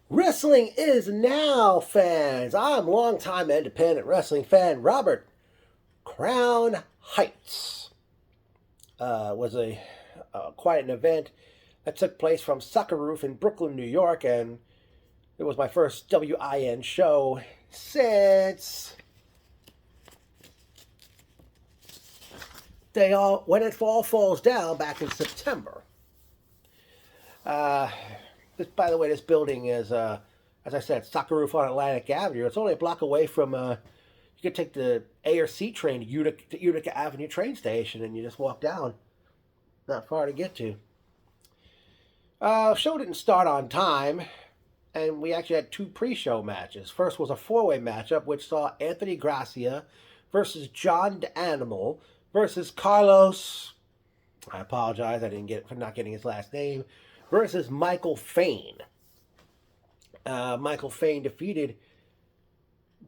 Wrestling is now, fans. I'm longtime independent wrestling fan Robert Crown Heights. Was quite an event that took place from Sucker Roof in Brooklyn, New York, and it was my first W.I.N show since when it all falls down back in September. Uh, by the way, this building is, as I said, Sucker Roof on Atlantic Avenue. It's only a block away from. You could take the A or C train to Utica Avenue train station, and you just walk down. Not far to get to. Show didn't start on time, and we actually had two pre-show matches. First was a four-way matchup, which saw Anthony Gracia versus John the Animal versus Carlos. I apologize, I didn't get for not getting his last name. Versus Michael Fane. Michael Fane defeated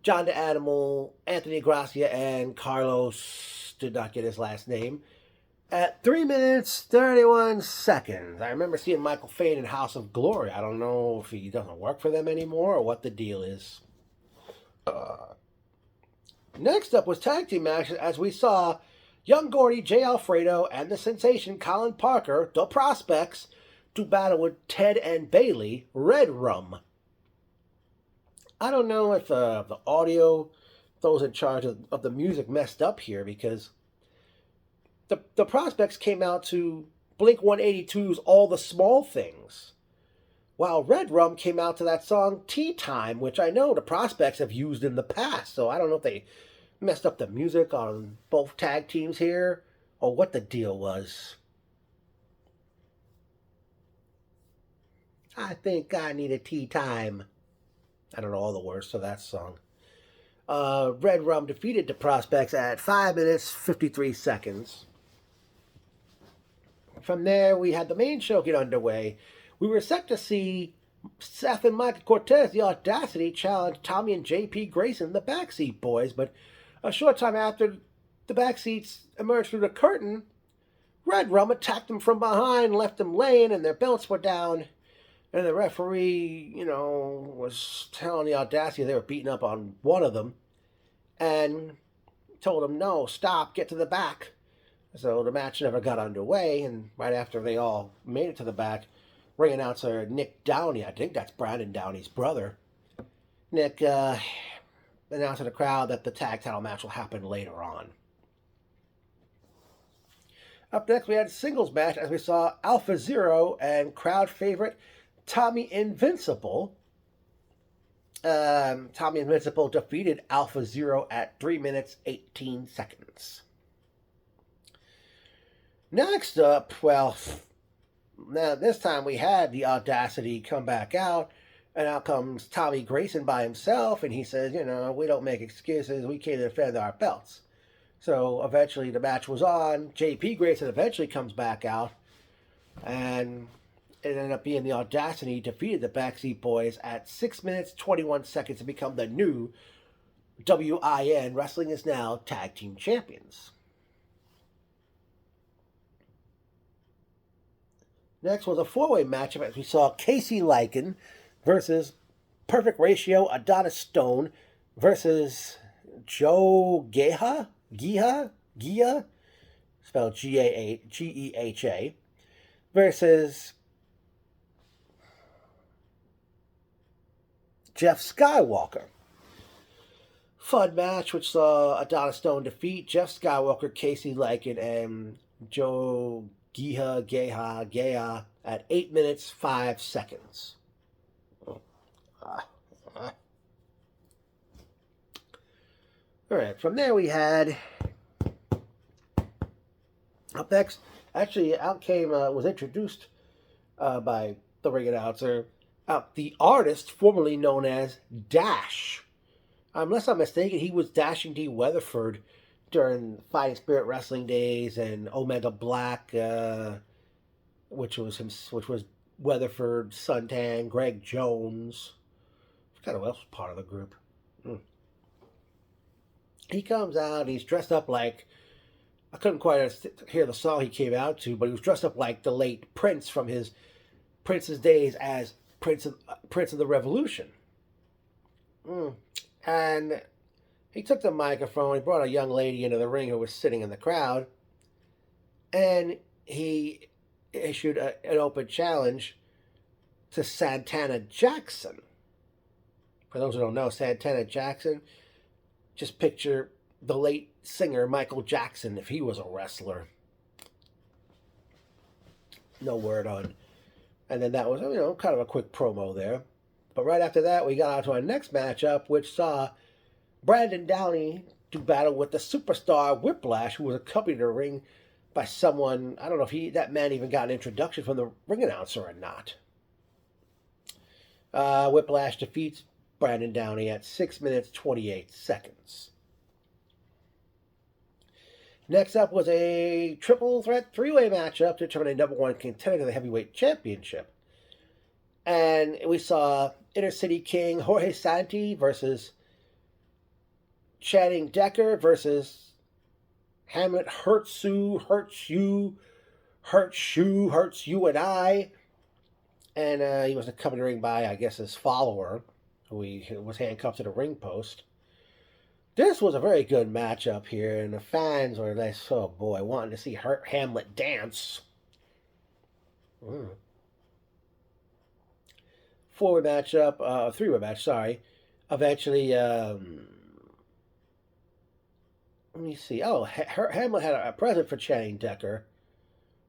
John the Animal, Anthony Gracia, and Carlos did not get his last name at 3 minutes 31 seconds. I remember seeing Michael Fane in House of Glory. I don't know if he doesn't work for them anymore or what the deal is. Next up was tag team matches as we saw Young Gordy, Jay Alfredo, and the sensation Colin Parker, the Prospects, to battle with Ted and Bailey, Red Rum. I don't know if the audio, those in charge of the music messed up here because the Prospects came out to Blink 182's All the Small Things, while Red Rum came out to that song Tea Time, which I know the Prospects have used in the past, so I don't know if they messed up the music on both tag teams here or what the deal was. I think I need a tea time. I don't know all the words to that song. Red Rum defeated the Prospects at 5 minutes 53 seconds. From there, we had the main show get underway. We were set to see Seth and Michael Cortez, the Audacity, challenge Tommy and J.P. Grayson, the Backseat Boys, but a short time after the Backseats emerged through the curtain, Red Rum attacked them from behind, left them laying, and their belts were down. And the referee, was telling the Audacity they were beating up on one of them and told them, no, stop, get to the back. So the match never got underway, and right after they all made it to the back, ring announcer Nick Downey, I think that's Brandon Downey's brother, Nick announced to the crowd that the tag title match will happen later on. Up next, we had a singles match as we saw Alpha Zero and crowd favorite Tommy Invincible. Tommy Invincible defeated Alpha Zero at 3 minutes 18 seconds. Next up, now this time we had the Audacity come back out, and out comes Tommy Grayson by himself, and he says, we don't make excuses, we came to defend our belts. So eventually the match was on. J.P. Grayson eventually comes back out, and it ended up being the Audacity defeated the Backseat Boys at 6 minutes 21 seconds to become the new W.I.N. Wrestling is Now Tag Team Champions. Next was a four-way matchup as we saw Casey Lycan versus Perfect Ratio Adonis Stone versus Joe Geha, spelled Geeha, versus Jeff Skywalker. Fun match which saw Adonis Stone defeat Jeff Skywalker, Casey Lycan, and Joe Geha at 8 minutes 5 seconds. Alright, from there we had up next, actually out came, was introduced by the ring announcer, the artist formerly known as Dash. Unless I'm mistaken, he was Dashing D. Weatherford during Fighting Spirit Wrestling days and Omega Black, which was Weatherford, Suntan, Greg Jones. I forgot who else was part of the group. He comes out and he's dressed up like, I couldn't quite hear the song he came out to, but he was dressed up like the late Prince from his Prince's days as Prince of the Revolution. Mm. And he took the microphone. He brought a young lady into the ring who was sitting in the crowd, and he issued an open challenge to Santana Jackson. For those who don't know, Santana Jackson, just picture the late singer Michael Jackson if he was a wrestler. No word on. And then that was, kind of a quick promo there. But right after that, we got on to our next matchup, which saw Brandon Downey do battle with the superstar Whiplash, who was accompanied to the ring by someone. I don't know if that man even got an introduction from the ring announcer or not. Whiplash defeats Brandon Downey at 6 minutes 28 seconds. Next up was a triple threat three-way matchup to determine a number one contender to the heavyweight championship. And we saw Inner City King Jorge Santi versus Channing Decker versus Hamlet Hurts You, and I. And he was accompanied by, I guess, his follower, who was handcuffed to the ring post. This was a very good matchup here, and the fans were like, oh boy, wanting to see Hamlet dance. Three-way match, sorry. Eventually, let me see. Oh, Hamlet had a present for Channing Decker.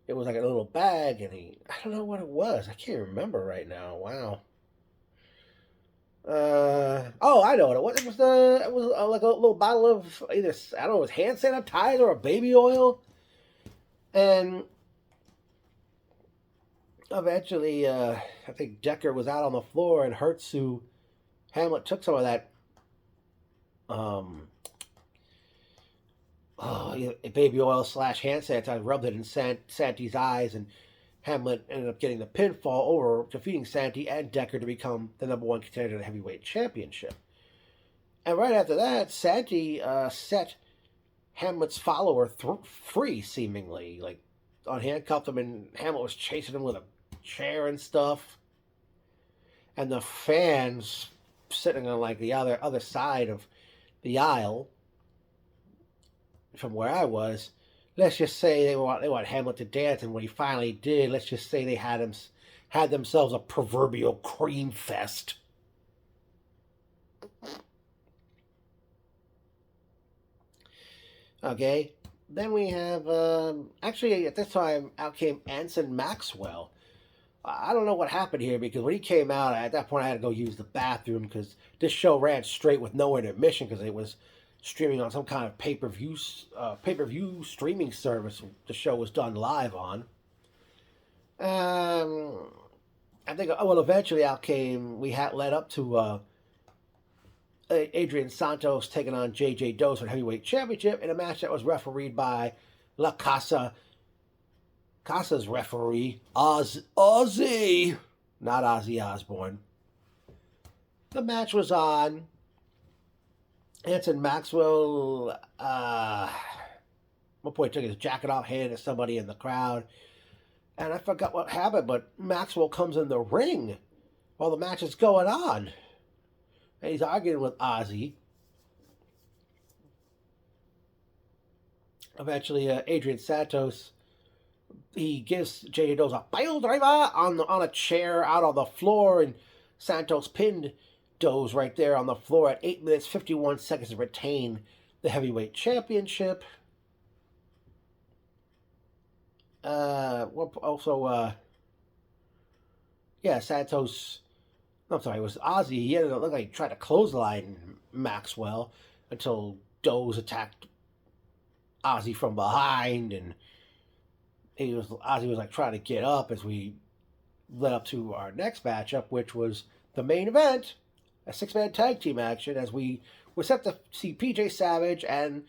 It was like a little bag, and I don't know what it was. I can't remember right now. Wow. I know what it was. It was like a little bottle of either, I don't know, it was hand sanitizer or baby oil. And eventually, I think Decker was out on the floor, and Hamlet took some of that baby oil / hand sanitizer, rubbed it in Santi's eyes, and Hamlet ended up getting the pinfall over, defeating Santi and Decker to become the number one contender to the heavyweight championship. And right after that, Santi set Hamlet's follower free, seemingly. Like, unhandcuffed him, and Hamlet was chasing him with a chair and stuff. And the fans sitting on, like, the other side of the aisle from where I was, let's just say they want Hamlet to dance, and when he finally did, let's just say they had themselves a proverbial cream fest. Okay, then we have actually at this time out came Anson Maxwell. I don't know what happened here, because when he came out, at that point I had to go use the bathroom, because this show ran straight with no intermission, because it was streaming on some kind of pay-per-view streaming service. The show was done live on. I think, eventually led up to Adrian Santos taking on J.J. Does for the heavyweight championship in a match that was refereed by La Casa. Casa's referee, Ozzy, not Ozzy Osbourne. The match was on. Anson Maxwell, at one point took his jacket off, handed it to somebody in the crowd. And I forgot what happened, but Maxwell comes in the ring while the match is going on. And he's arguing with Ozzy. Eventually, Adrian Santos, he gives J.J. Does a pile driver on a chair out on the floor, and Santos pinned Does right there on the floor at 8 minutes 51 seconds to retain the heavyweight championship. Santos. I'm sorry, it was Ozzy. He ended up looking like he tried to clothesline Maxwell until Does attacked Ozzy from behind, and Ozzy was like trying to get up as we led up to our next matchup, which was the main event, a 6-man tag team action, as we were set to see PJ Savage and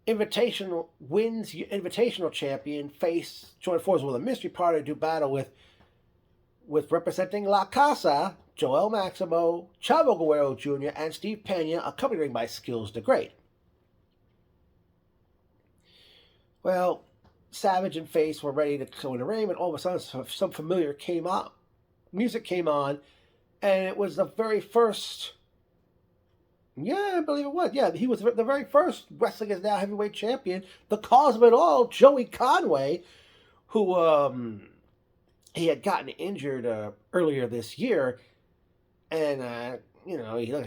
Invitational champion join forces with a mystery partner to do battle with representing La Casa, Joel Maximo, Chavo Guerrero Jr., and Steve Pena, accompanied by Skills the Great. Well, Savage and Face were ready to go in the ring, and all of a sudden some familiar came out music came on, and it was the very first. Yeah, I believe it was. Yeah, he was the very first Wrestling is Now heavyweight champion. The cause of it all, Joey Conway, who he had gotten injured earlier this year, and he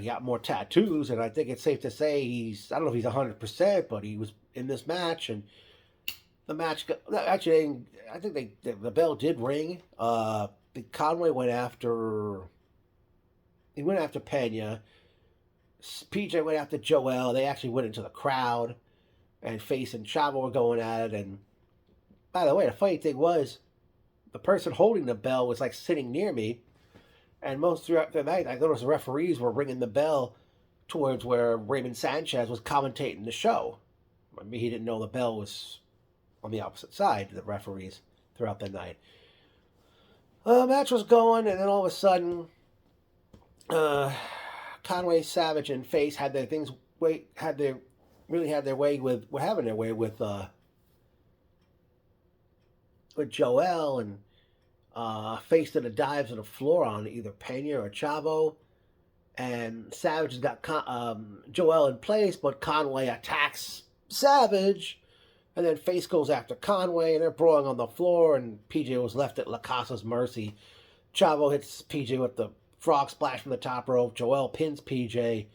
got more tattoos, and I think it's safe to say I don't know if he's 100%, but he was in this match, and the match actually, I think the bell did ring. Conway went after Pena. PJ went after Joel. They actually went into the crowd, and Face and Chavo were going at it. And by the way, the funny thing was, the person holding the bell was like sitting near me, and most throughout the night, I noticed the referees were ringing the bell towards where Raymond Sanchez was commentating the show. I mean, he didn't know the bell was on the opposite side, the referees, throughout the night. The match was going, and then all of a sudden, Conway, Savage, and Face had their way with Joel, and Face did a dive to the floor on either Pena or Chavo, and Savage has got Joel in place, but Conway attacks Savage, and then Face goes after Conway, and they're brawling on the floor, and PJ was left at La Casa's mercy. Chavo hits PJ with the frog splash from the top rope. Joel pins PJ.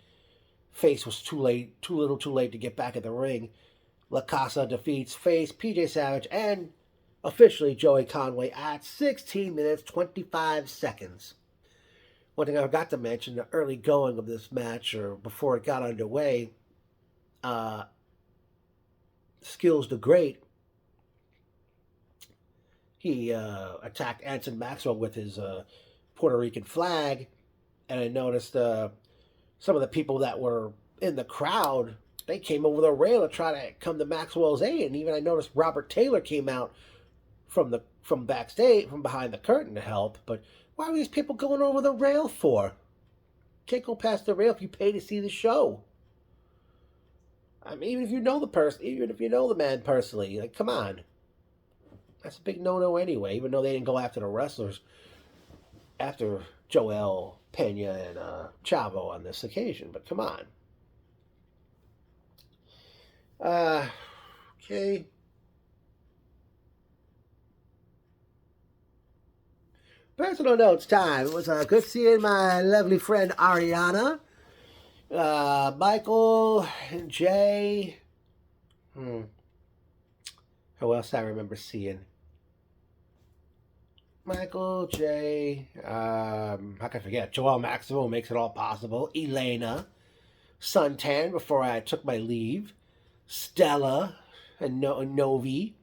Face was too little too late to get back in the ring. La Casa defeats Face, PJ Savage, and officially Joey Conway at 16 minutes, 25 seconds. One thing I forgot to mention, the early going of this match, or before it got underway, Skills the Great, he attacked Anson Maxwell with his Puerto Rican flag, and I noticed some of the people that were in the crowd, they came over the rail to try to come to Maxwell's aid, and even I noticed Robert Taylor came out from backstage, from behind the curtain to help. But why were these people going over the rail for? Can't go past the rail if you pay to see the show. I mean, even if you know the person, even if you know the man personally, like, come on. That's a big no-no anyway, even though they didn't go after the wrestlers, after Joel, Pena, and Chavo on this occasion. But come on. Okay. Personal notes time. It was good seeing my lovely friend Ariana. Michael, Jay. Who else I remember seeing? Michael, Jay. How can I forget? Joel Maximo makes it all possible. Elena. Suntan before I took my leave. Stella and Novi.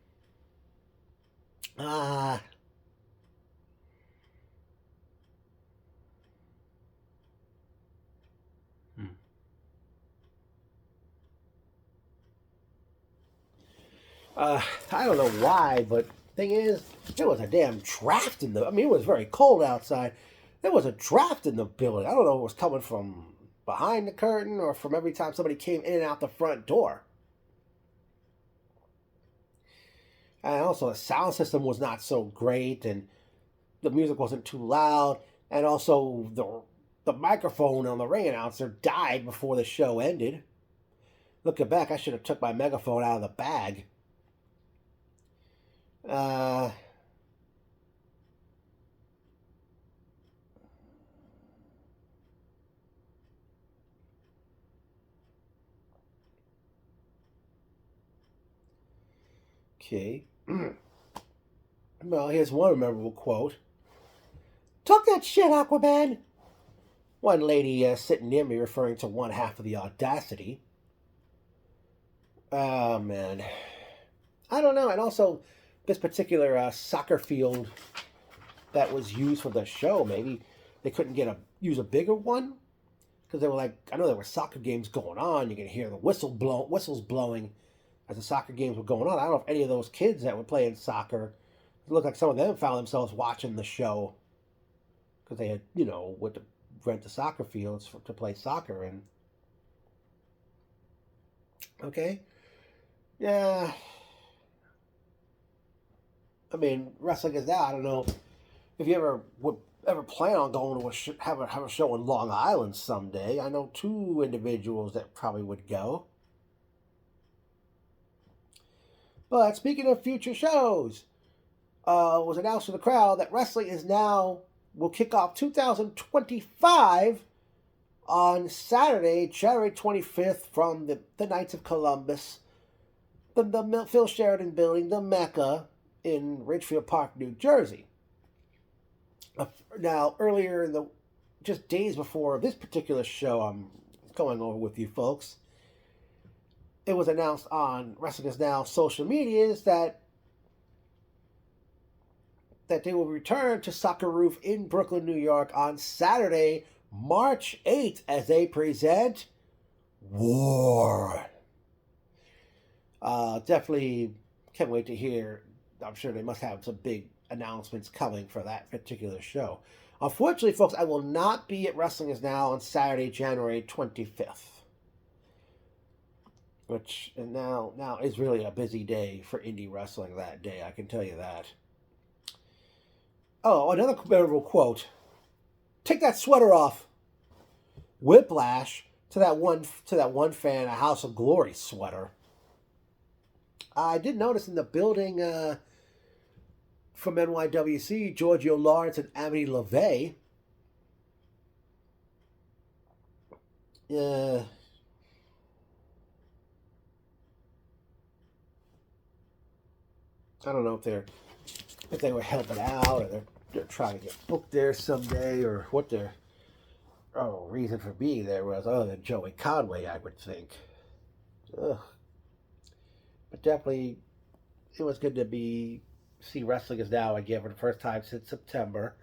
I don't know why, but thing is, there was a damn draft in it was very cold outside. There was a draft in the building. I don't know if it was coming from behind the curtain or from every time somebody came in and out the front door. And also, the sound system was not so great, and the music wasn't too loud, and also the microphone on the ring announcer died before the show ended. Looking back, I should have took my megaphone out of the bag. Okay. Well, here's one memorable quote. "Talk that shit, Aquaman!" One lady sitting near me referring to one half of the Audacity. Oh, man. I don't know. And also, this particular soccer field that was used for the show, maybe they couldn't use a bigger one? Because they were like, I know there were soccer games going on. You can hear the whistles blowing as the soccer games were going on. I don't know if any of those kids that were playing soccer, it looked like some of them found themselves watching the show because they had, went to rent the soccer fields to play soccer in. Okay. Yeah. I mean, Wrestling is Now. I don't know if you ever would ever plan on going to have a show in Long Island someday. I know two individuals that probably would go. But speaking of future shows, it was announced to the crowd that wrestling is now will kick off 2025 on Saturday, January 25th, from the Knights of Columbus, the Phil Sheridan Building, the Mecca in Ridgefield Park, New Jersey. Now, earlier in just days before this particular show I'm going over with you folks, it was announced on Wrestling Is Now social medias that they will return to Soccer Roof in Brooklyn, New York on Saturday, March 8th, as they present War. Definitely can't wait to hear. I'm sure they must have some big announcements coming for that particular show. Unfortunately, folks, I will not be at Wrestling Is Now on Saturday, January 25th. Which now is really a busy day for indie wrestling that day, I can tell you that. Oh, another memorable quote. Take that sweater off. Whiplash to that one fan, a House of Glory sweater. I did notice in the building from NYWC, Giorgio Lawrence and Amity LaVey. I don't know if they were helping out or they're trying to get booked there someday or what their reason for being there was, other than Joey Conway, I would think. Ugh. But definitely, it was good to see Wrestling Is Now again for the first time since September.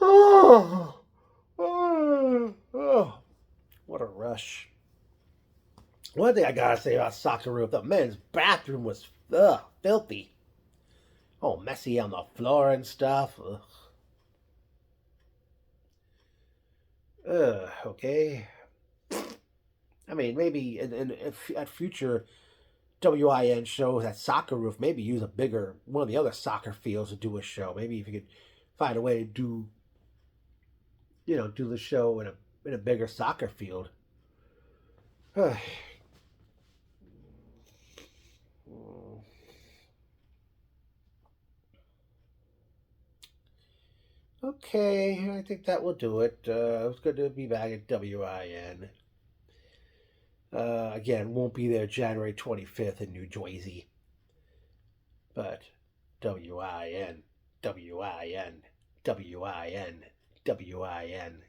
Oh, what a rush. One thing I gotta say about Soccer Roof, the men's bathroom was filthy. Oh, messy on the floor and stuff. Okay. I mean, maybe at future W.I.N shows at Soccer Roof, maybe use one of the other soccer fields to do a show. Maybe if you could find a way to do the show in a bigger soccer field. Okay, I think that will do it. It was good to be back at W.I.N. Again, won't be there January 25th in New Jersey. But W.I.N., W.I.N., W.I.N., W.I.N.